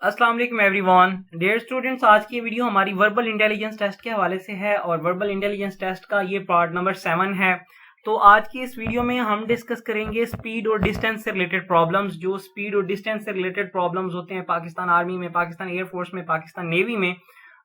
अस्सलाम वालेकुम everyone. Dear students, आज की वीडियो हमारी वर्बल इंटेलिजेंस टेस्ट के हवाले से है और वर्बल इंटेलिजेंस टेस्ट का ये पार्ट नंबर 7 है। तो आज की इस वीडियो में हम डिस्कस करेंगे स्पीड और डिस्टेंस से रिलेटेड प्रॉब्लम्स। जो स्पीड और डिस्टेंस से रिलेटेड प्रॉब्लम्स होते हैं पाकिस्तान आर्मी में, पाकिस्तान एयरफोर्स में, पाकिस्तान नेवी में,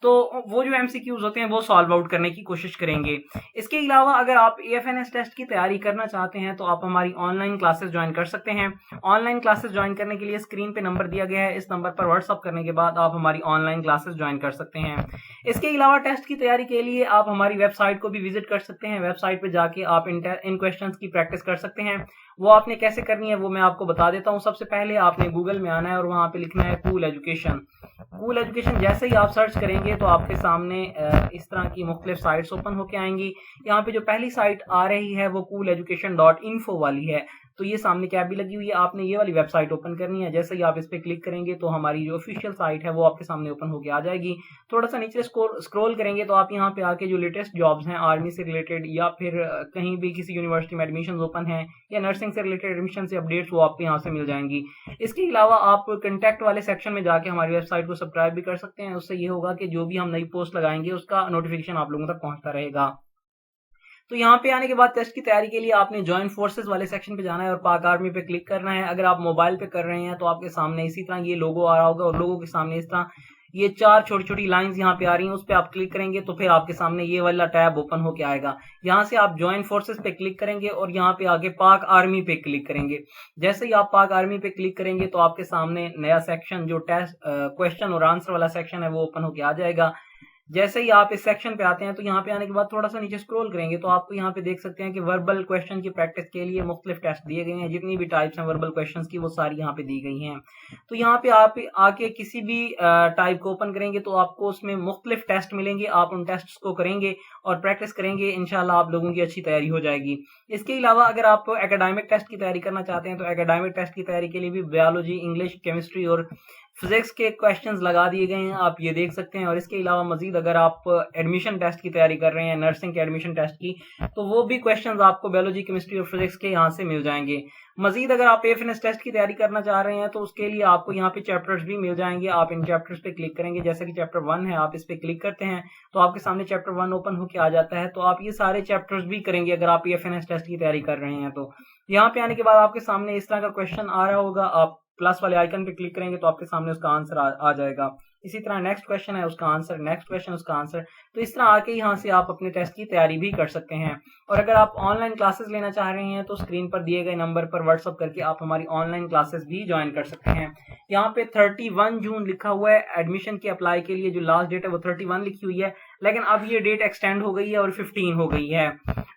तो वो जो एमसीक्यूज होते हैं वो सॉल्व आउट करने की कोशिश करेंगे। इसके अलावा अगर आप एएफएनएस टेस्ट की तैयारी करना चाहते हैं तो आप हमारी ऑनलाइन क्लासेस ज्वाइन कर सकते हैं। ऑनलाइन क्लासेस ज्वाइन करने के लिए स्क्रीन पे नंबर दिया गया है, इस नंबर पर व्हाट्सअप करने के बाद आप हमारी ऑनलाइन क्लासेस ज्वाइन कर सकते हैं। इसके अलावा टेस्ट की तैयारी के लिए आप हमारी वेबसाइट को भी विजिट कर सकते हैं। वेबसाइट पे जाके आप इन क्वेश्चंस की प्रैक्टिस कर सकते हैं। वो आपने कैसे करनी है वो मैं आपको बता देता हूँ। सबसे पहले आपने गूगल में आना है और वहां पे लिखना है कूल एजुकेशन। कूल एजुकेशन जैसे ही आप सर्च करेंगे तो आपके सामने इस तरह की मुख्तलिफ साइट्स ओपन होके आएंगी। यहाँ पे जो पहली साइट आ रही है वो kooleducation.info वाली है। तो ये सामने कैप भी लगी हुई है, आपने ये वाली वेबसाइट ओपन करनी है। जैसे ही आप इस पे क्लिक करेंगे तो हमारी जो ऑफिशियल साइट है वो आपके सामने ओपन होके आ जाएगी। थोड़ा सा नीचे स्क्रॉल करेंगे तो आप यहाँ पे आके जो लेटेस्ट जॉब्स हैं आर्मी से रिलेटेड या फिर कहीं भी किसी यूनिवर्सिटी में एडमिशन ओपन है या नर्सिंग से रिलेटेड एडमिशन से अपडेट्स वो आपको यहाँ से मिल जाएंगी। इसके अलावा आप कंटेक्ट वाले सेक्शन में जाके हमारी वेबसाइट को सब्सक्राइब भी कर सकते हैं। उससे ये होगा कि जो भी हम नई पोस्ट लगाएंगे उसका नोटिफिकेशन आप लोगों तक पहुंचता रहेगा। तो यहाँ पे आने के बाद टेस्ट की तैयारी के लिए आपने ज्वाइन फोर्सेस वाले सेक्शन पे जाना है और पाक आर्मी पे क्लिक करना है। अगर आप मोबाइल पे कर रहे हैं तो आपके सामने इसी तरह ये लोगो आ रहा होगा और लोगो के सामने इस तरह ये 4 छोटी छोटी लाइंस यहाँ पे आ रही हैं, उस पे आप क्लिक करेंगे तो फिर आपके सामने ये वाला टैब ओपन होके आएगा। यहाँ से आप ज्वाइन फोर्सेस पे क्लिक करेंगे और यहाँ पे आगे पाक आर्मी पे क्लिक करेंगे। जैसे ही आप पाक आर्मी पे क्लिक करेंगे तो आपके सामने नया सेक्शन जो टेस्ट क्वेश्चन और आंसर वाला सेक्शन है वो ओपन होके आ जाएगा। जैसे ही आप इस सेक्शन पे आते हैं तो यहाँ पे आने के बाद थोड़ा सा नीचे स्क्रॉल करेंगे तो आपको यहाँ पे देख सकते हैं कि वर्बल क्वेश्चन की प्रैक्टिस के लिए मुख्तलिफ टेस्ट दिए गए हैं। जितनी भी टाइप्स हैं वर्बल क्वेश्चंस की वो सारी यहाँ पे दी गई हैं। तो यहाँ पे आप आके किसी भी टाइप को ओपन करेंगे तो आपको उसमें मुख्तलिफ टेस्ट मिलेंगे। आप उन टेस्ट को करेंगे और प्रैक्टिस करेंगे, इंशाल्लाह आप लोगों की अच्छी तैयारी हो जाएगी। इसके अलावा अगर आप एकेडमिक टेस्ट की तैयारी करना चाहते हैं तो एकेडमिक टेस्ट की तैयारी के लिए भी बायोलॉजी, इंग्लिश, केमिस्ट्री और फिजिक्स के क्वेश्चंस लगा दिए गए हैं, आप ये देख सकते हैं। और इसके अलावा मजीद अगर आप एडमिशन टेस्ट की तैयारी कर रहे हैं, नर्सिंग के एडमिशन टेस्ट की, तो वो भी क्वेश्चंस आपको बायोलॉजी, केमिस्ट्री और फिजिक्स के यहाँ से मिल जाएंगे। मजीद अगर आप एएफएनएस टेस्ट की तैयारी करना चाह रहे हैं तो उसके लिए आपको यहाँ पे चैप्टर्स भी मिल जाएंगे। आप इन चैप्टर्स पे क्लिक करेंगे, जैसे कि चैप्टर 1 है, आप इस पे क्लिक करते हैं तो आपके सामने चैप्टर 1 ओपन होकर आ जाता है। तो आप ये सारे चैप्टर्स भी करेंगे अगर आप एएफएनएस टेस्ट की तैयारी कर रहे हैं। तो यहाँ पे आने के बाद आपके सामने इस तरह का क्वेश्चन आ रहा होगा, आप प्लस वाले आइकन पे क्लिक करेंगे तो आपके सामने उसका आंसर आ जाएगा। इसी तरह नेक्स्ट क्वेश्चन है उसका आंसर, नेक्स्ट क्वेश्चन उसका आंसर। तो इस तरह आके यहाँ से आप अपने टेस्ट की तैयारी भी कर सकते हैं। और अगर आप ऑनलाइन क्लासेस लेना चाह रहे हैं तो स्क्रीन पर दिए गए नंबर पर व्हाट्सअप करके आप हमारी ऑनलाइन क्लासेस भी ज्वाइन कर सकते हैं। यहाँ पे 31 जून लिखा हुआ है एडमिशन के अप्लाई के लिए। जो लास्ट डेट है वो 31 लिखी हुई है, लेकिन अब ये डेट एक्सटेंड हो गई है और 15 हो गई है।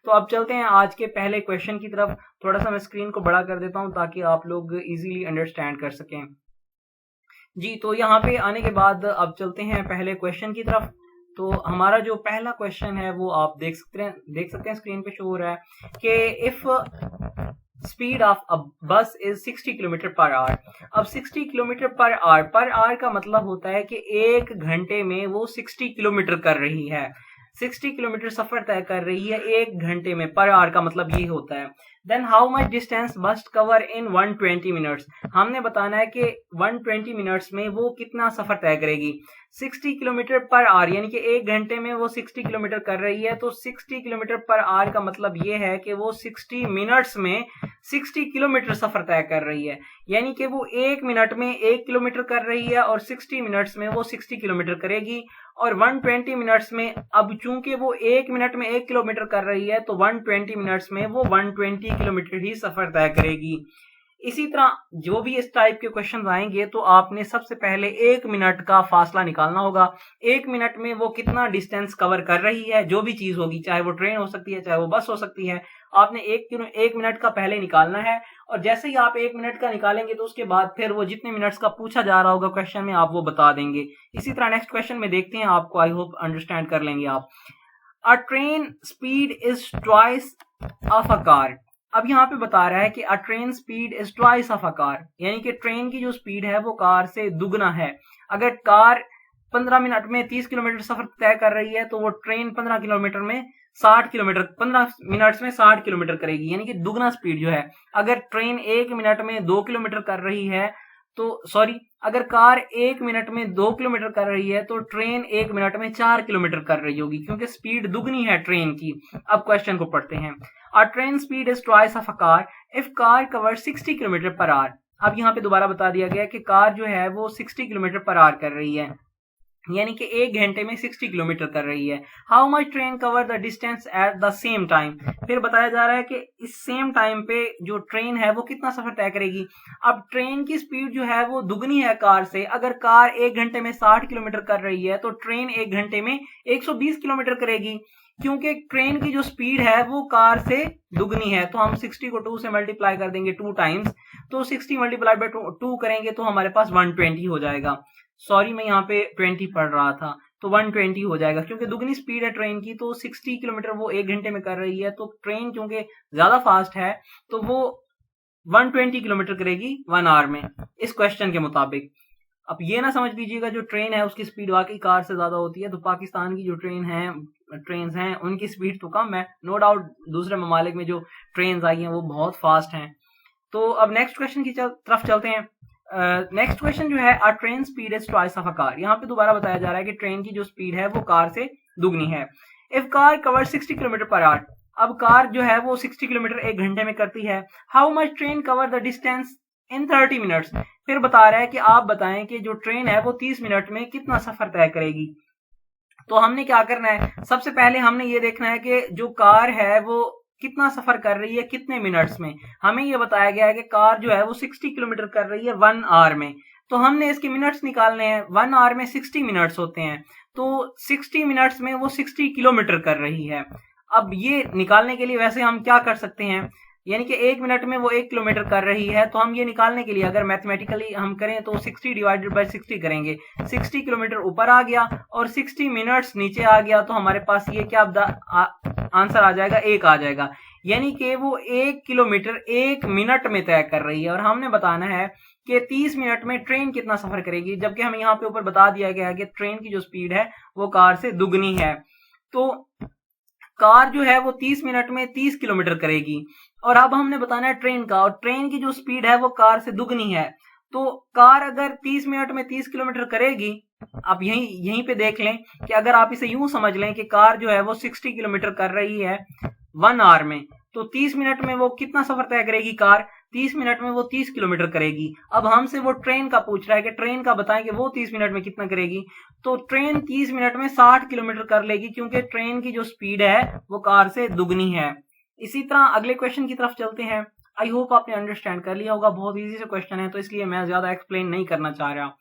तो अब चलते हैं आज के पहले क्वेश्चन की तरफ। थोड़ा सा मैं स्क्रीन को बड़ा कर देता हूँ ताकि आप लोग इजीली अंडरस्टैंड कर सकें। जी, तो यहाँ पे आने के बाद अब चलते हैं पहले क्वेश्चन की तरफ। तो हमारा जो पहला क्वेश्चन है वो आप देख सकते हैं स्क्रीन पे शो हो रहा है कि इफ स्पीड ऑफ अ बस इज 60 किलोमीटर पर आवर। अब 60 किलोमीटर पर आवर का मतलब होता है कि 1 घंटे में वो 60 किलोमीटर कर रही है। 60 किलोमीटर सफर तय कर रही है 1 घंटे में। पर आवर का मतलब ये होता है। Then how much distance must cover in 120 minutes. हमने बताना है कि 120 मिनट्स में वो कितना सफर तय करेगी। 60 किलोमीटर पर आवर यानी कि 1 घंटे में वो 60 किलोमीटर कर रही है। तो 60 किलोमीटर पर आवर का मतलब ये है कि वो 60 मिनट्स में 60 किलोमीटर सफर तय कर रही है। यानी कि वो 1 मिनट में 1 किलोमीटर कर रही है और 60 मिनट्स में वो 60 किलोमीटर करेगी। और 120 मिनट्स में, अब चूंकि वो 1 मिनट में 1 किलोमीटर कर रही है तो 120 मिनट्स में वो 120 किलोमीटर ही सफर तय करेगी। इसी तरह जो भी इस टाइप के क्वेश्चन आएंगे तो आपने सबसे पहले 1 मिनट का फासला निकालना होगा। 1 मिनट में वो कितना डिस्टेंस कवर कर रही है, जो भी चीज होगी, चाहे वो ट्रेन हो सकती है, चाहे वो बस हो सकती है, आपने 1 मिनट का पहले निकालना है। और जैसे ही आप 1 मिनट का निकालेंगे तो उसके बाद फिर वो जितने मिनट्स का पूछा जा रहा होगा क्वेश्चन में आप वो बता देंगे। इसी तरह नेक्स्ट क्वेश्चन में देखते हैं, आपको आई होप अंडरस्टैंड कर लेंगे आप। अ train speed is twice of a car. अब यहाँ पे बता रहा है कि अ train speed is twice of a car, यानी कि ट्रेन की जो स्पीड है वो कार से दुगना है। अगर कार 15 मिनट में 30 किलोमीटर सफर तय कर रही है तो वो ट्रेन 15 किलोमीटर में 60 किलोमीटर 15 मिनट्स में 60 किलोमीटर करेगी, यानी कि दुगना स्पीड जो है। अगर ट्रेन 1 मिनट में 2 किलोमीटर कर रही है तो सॉरी, अगर कार 1 मिनट में 2 किलोमीटर कर रही है तो ट्रेन 1 मिनट में 4 किलोमीटर कर रही होगी, क्योंकि स्पीड दुगनी है ट्रेन की। अब क्वेश्चन को पढ़ते हैं। अ train speed is twice of a car if car cover 60 kilometre per hour. अब यहाँ पे दोबारा बता दिया गया कि कार जो है वो 60 किलोमीटर पर आवर कर रही है, यानी कि 1 घंटे में 60 किलोमीटर कर रही है। How much train cover the distance at the same time. फिर बताया जा रहा है कि इस सेम टाइम पे जो ट्रेन है वो कितना सफर तय करेगी। अब ट्रेन की स्पीड जो है वो दुगनी है कार से। अगर कार 1 घंटे में 60 किलोमीटर कर रही है तो ट्रेन 1 घंटे में 120 किलोमीटर करेगी, क्योंकि ट्रेन की जो स्पीड है वो कार से दुगनी है। तो हम 60 को 2 से मल्टीप्लाई कर देंगे 2 टाइम्स, तो 60 मल्टीप्लाई बाय 2 करेंगे तो हमारे पास 120 हो जाएगा। सॉरी, मैं यहाँ पे 20 पढ़ रहा था, तो 120 हो जाएगा, क्योंकि दुगनी स्पीड है ट्रेन की। तो 60 किलोमीटर वो 1 घंटे में कर रही है, तो ट्रेन क्योंकि ज्यादा फास्ट है तो वो 120 किलोमीटर करेगी 1 आवर में, इस क्वेश्चन के मुताबिक। अब ये ना समझ लीजिएगा जो ट्रेन है उसकी स्पीड वाकई कार से ज्यादा होती है। तो पाकिस्तान की जो ट्रेन हैं उनकी स्पीड तो कम है, नो डाउट। दूसरे ममालिक में जो ट्रेन आई हैं वो बहुत फास्ट हैं। तो अब नेक्स्ट क्वेश्चन की तरफ चलते हैं। नेक्स्ट क्वेश्चन जो है, अ train speed is twice of a car. यहाँ पे दोबारा बताया जा रहा है कि ट्रेन की जो स्पीड है वो कार से दुगनी है। If car cover 60 kilometre per hour, अब कार जो है वो 60 किलोमीटर 1 घंटे में करती है। How much train cover the distance in 30 minutes. फिर बता रहा है कि आप बताएं कि जो ट्रेन है वो 30 मिनट में कितना सफर तय करेगी। तो हमने क्या करना है, सबसे पहले हमने ये देखना है कि जो कार है वो कितना सफर कर रही है कितने मिनट्स में। हमें ये बताया गया है कि कार जो है वो 60 किलोमीटर कर रही है 1 आवर में, तो हमने इसके मिनट्स निकालने हैं। 1 आवर में 60 मिनट्स होते हैं, तो 60 मिनट्स में वो 60 किलोमीटर कर रही है। अब ये निकालने के लिए वैसे हम क्या कर सकते हैं, यानी कि 1 मिनट में वो 1 किलोमीटर कर रही है, तो हम ये निकालने के लिए अगर मैथमेटिकली हम करें तो 60 डिवाइडेड बाय 60 करेंगे। 60 किलोमीटर ऊपर आ गया और 60 मिनट्स नीचे आ गया, तो हमारे पास ये क्या आंसर आ जाएगा, 1 आ जाएगा। यानी कि वो 1 किलोमीटर 1 मिनट में तय कर रही है। और हमने बताना है कि 30 मिनट में ट्रेन कितना सफर करेगी, जबकि हमें यहाँ पे ऊपर बता दिया गया है कि ट्रेन की जो स्पीड है वो कार से दुगनी है। तो कार जो है वो 30 मिनट में 30 किलोमीटर करेगी। और अब हमने बताना है ट्रेन का, और ट्रेन की जो स्पीड है वो कार से दुगनी है। तो कार अगर 30 मिनट में 30 किलोमीटर करेगी, आप यहीं पे देख लें कि अगर आप इसे यूं समझ लें कि कार जो है वो 60 किलोमीटर कर रही है 1 आवर में, तो 30 मिनट में वो कितना सफर तय करेगी कार, 30 मिनट में वो 30 किलोमीटर करेगी। अब हमसे वो ट्रेन का पूछ रहा है कि ट्रेन का बताएं कि वो 30 मिनट में कितना करेगी। तो ट्रेन 30 मिनट में 60 किलोमीटर कर लेगी, क्योंकि ट्रेन की जो स्पीड है वो कार से दुगनी है। इसी तरह अगले क्वेश्चन की तरफ चलते हैं। आई होप आपने अंडरस्टैंड कर लिया होगा, बहुत इजी से क्वेश्चन है, तो इसलिए मैं ज्यादा एक्सप्लेन नहीं करना चाह रहा।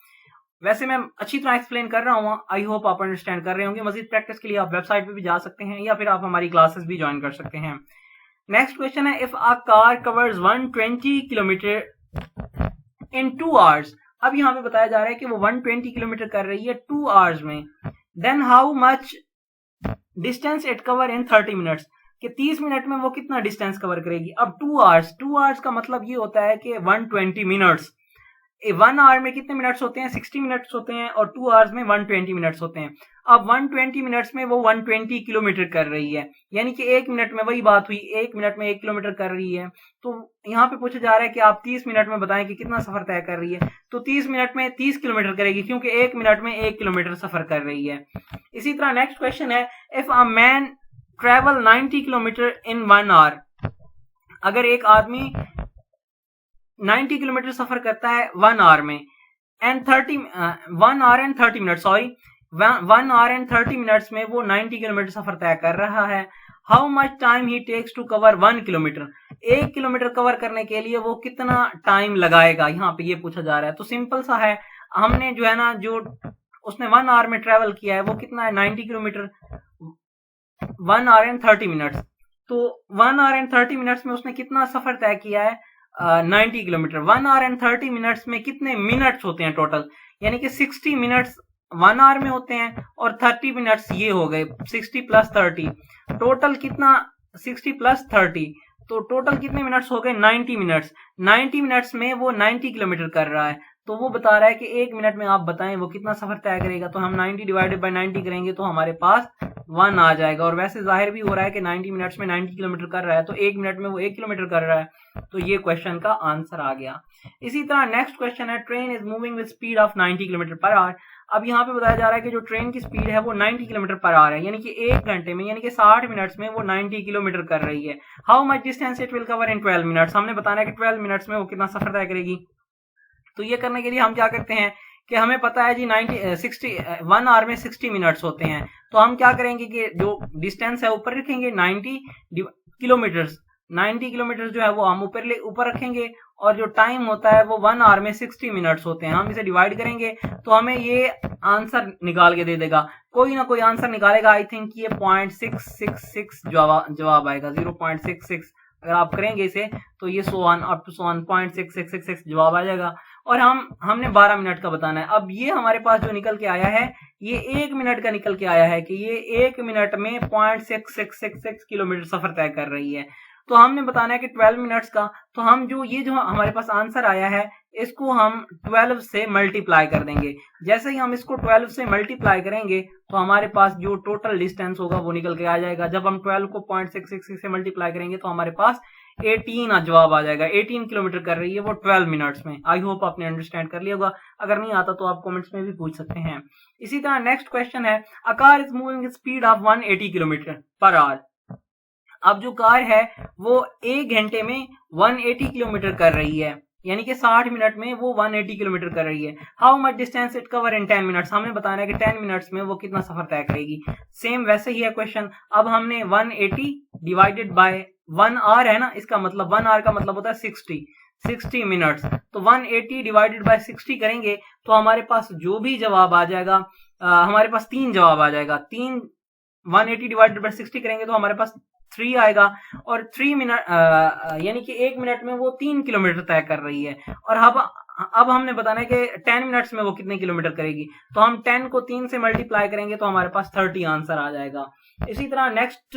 वैसे मैं अच्छी तरह एक्सप्लेन कर रहा हूँ, आई होप आप अंडरस्टैंड कर रहे होंगे। मजीद प्रैक्टिस के लिए आप वेबसाइट पे भी जा सकते हैं या फिर आप हमारी क्लासेस भी ज्वाइन कर सकते हैं। नेक्स्ट क्वेश्चन है, if a car covers 120 kilometre in 2 hours. अब यहाँ पे बताया जा रहा है कि वो 120 किलोमीटर कर रही है 2 आवर्स में, then how much distance it cover in 30 minutes, कि 30 मिनट में वो कितना डिस्टेंस कवर करेगी। अब 2 आवर्स का मतलब ये होता है कि 120 मिनट्स। 1 आवर में कितने मिनट्स होते हैं, 60 मिनट्स होते हैं, और 2 आवर्स में 120 मिनट्स होते हैं। अब 120 मिनट्स में वो 120 किलोमीटर कर रही है, यानी कि 1 मिनट में वही बात हुई, 1 मिनट में 1 किलोमीटर कर रही है। तो यहाँ पे पूछा जा रहा है कि आप 30 मिनट में बताएं कि कितना सफर तय कर रही है। तो 30 मिनट में 30 किलोमीटर करेगी, क्योंकि 1 मिनट में 1 किलोमीटर सफर कर रही है। इसी तरह नेक्स्ट क्वेश्चन है, if a man travel 90 kilometre in 1 hour. अगर एक आदमी 90 किलोमीटर सफर करता है 1 आवर में, and 1 hour and 30 minute, sorry 1 hour and 30 minutes में वो 90 किलोमीटर सफर तय कर रहा है। How much time he takes to cover 1 kilometre. 1 kilometre cover करने के लिए वो कितना टाइम लगाएगा, यहाँ पे ये पूछा जा रहा है। तो सिंपल सा है, हमने जो है ना, जो उसने 1 आवर में ट्रेवल किया है वो कितना है, 90 किलोमीटर 1 आवर एंड 30 मिनट्स। तो 1 आवर एंड 30 मिनट्स में उसने कितना सफर तय किया है, 90 किलोमीटर। 1 आवर एंड 30 मिनट्स में कितने मिनट्स होते हैं टोटल, यानी कि 60 मिनट्स 1 आवर में होते हैं और 30 मिनट्स ये हो गए 60 प्लस 30, टोटल कितना 60 प्लस 30, तो टोटल कितने मिनट्स हो गए 90 मिनट्स। 90 मिनट्स में वो 90 किलोमीटर कर रहा है। तो वो बता रहा है कि 1 मिनट में आप बताएं वो कितना सफर तय करेगा। तो हम 90 डिवाइडेड बाय 90 करेंगे तो हमारे पास 1 आ जाएगा। और वैसे जाहिर भी हो रहा है कि 90 मिनट्स में 90 किलोमीटर कर रहा है, तो 1 मिनट में वो 1 किलोमीटर कर रहा है। तो ये क्वेश्चन का आंसर आ गया। इसी तरह नेक्स्ट क्वेश्चन है, train is moving with speed of 90 kilometre per hour. अब यहाँ पे बताया जा रहा है कि जो ट्रेन की स्पीड है वो 90 किलोमीटर पर आवर है, यानी कि 1 घंटे में यानी कि 60 मिनट्स में वो 90 किलोमीटर कर रही है। How much distance it will cover in 12 minutes. हमने बताना है कि 12 मिनट्स में वो कितना सफर तय करेगी। तो ये करने के लिए हम क्या करते हैं कि हमें पता है जी 1 आवर में 60 मिनट्स होते हैं। तो हम क्या करेंगे कि जो डिस्टेंस है ऊपर रखेंगे 90 किलोमीटर्स, 90 किलोमीटर जो है वो हम ऊपर रखेंगे, और जो टाइम होता है वो 1 आवर में 60 मिनट्स होते हैं। हम इसे डिवाइड करेंगे तो हमें ये आंसर निकाल के दे देगा, कोई ना कोई आंसर निकालेगा। आई थिंक ये 0.666 जवाब आएगा, 0.66। अगर आप करेंगे इसे तो ये so on up to so on 0.6666 जवाब आ जाएगा। और हमने 12 मिनट का बताना है। अब ये हमारे पास जो निकल के आया है ये 1 मिनट का निकल के आया है कि ये 1 मिनट में 0.6666 किलोमीटर सफर तय कर रही है। तो हमने बताना है कि 12 मिनट्स का, तो हम जो हमारे पास आंसर आया है इसको हम 12 से मल्टीप्लाई कर देंगे। जैसे ही हम इसको 12 से मल्टीप्लाई करेंगे तो हमारे पास जो टोटल डिस्टेंस होगा वो निकल के आ जाएगा। जब हम 12 को 0.666 से मल्टीप्लाई करेंगे तो हमारे पास 18 जवाब आ जाएगा। 18 किलोमीटर कर रही है वो 12 मिनट्स में। आई होप आपने अंडरस्टैंड कर लिया होगा, अगर नहीं आता तो आप कमेंट्स में भी पूछ सकते हैं। इसी तरह नेक्स्ट क्वेश्चन है, a car is moving speed of 180 kilometre per hour. अब जो कार है वो 1 घंटे में 180 किलोमीटर कर रही है, यानी कि 60 मिनट में वो 180 किलोमीटर कर रही है। How much distance it cover in 10 minutes. हमने बताना है कि 10 मिनट्स में वो कितना सफर तय करेगी। सेम वैसे ही है क्वेश्चन। अब हमने 180 डिवाइडेड बाय 1 आवर है ना, इसका मतलब 1 आवर का मतलब होता है 60 मिनट्स। तो 180 डिवाइडेड बाय 60 करेंगे तो हमारे पास जो भी जवाब आ जाएगा, हमारे पास 3 जवाब आ जाएगा। 180 डिवाइडेड बाय 60 करेंगे तो हमारे पास 3 आएगा। और 3 मिनट यानी कि 1 मिनट में वो 3 किलोमीटर तय कर रही है। और अब हमने बताना है कि 10 मिनट्स में वो कितने किलोमीटर करेगी। तो हम 10 को 3 से मल्टीप्लाई करेंगे तो हमारे पास 30 आंसर आ जाएगा। इसी तरह नेक्स्ट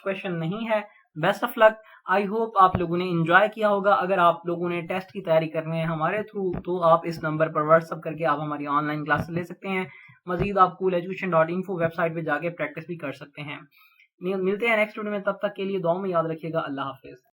क्वेश्चन नहीं है। Best of luck. I hope आप लोगों ने एंजॉय किया होगा। अगर आप लोगों ने टेस्ट की तैयारी करनी है हमारे थ्रू तो आप इस नंबर पर व्हाट्सअप करके आप हमारी ऑनलाइन क्लासेस ले सकते हैं। मजीद आप kooleducation.info वेबसाइट पे जाके प्रैक्टिस भी कर सकते हैं। मिलते हैं नेक्स्ट वीडियो में, तब तक के लिए दुआ में याद रखिएगा। अल्लाह हाफिज।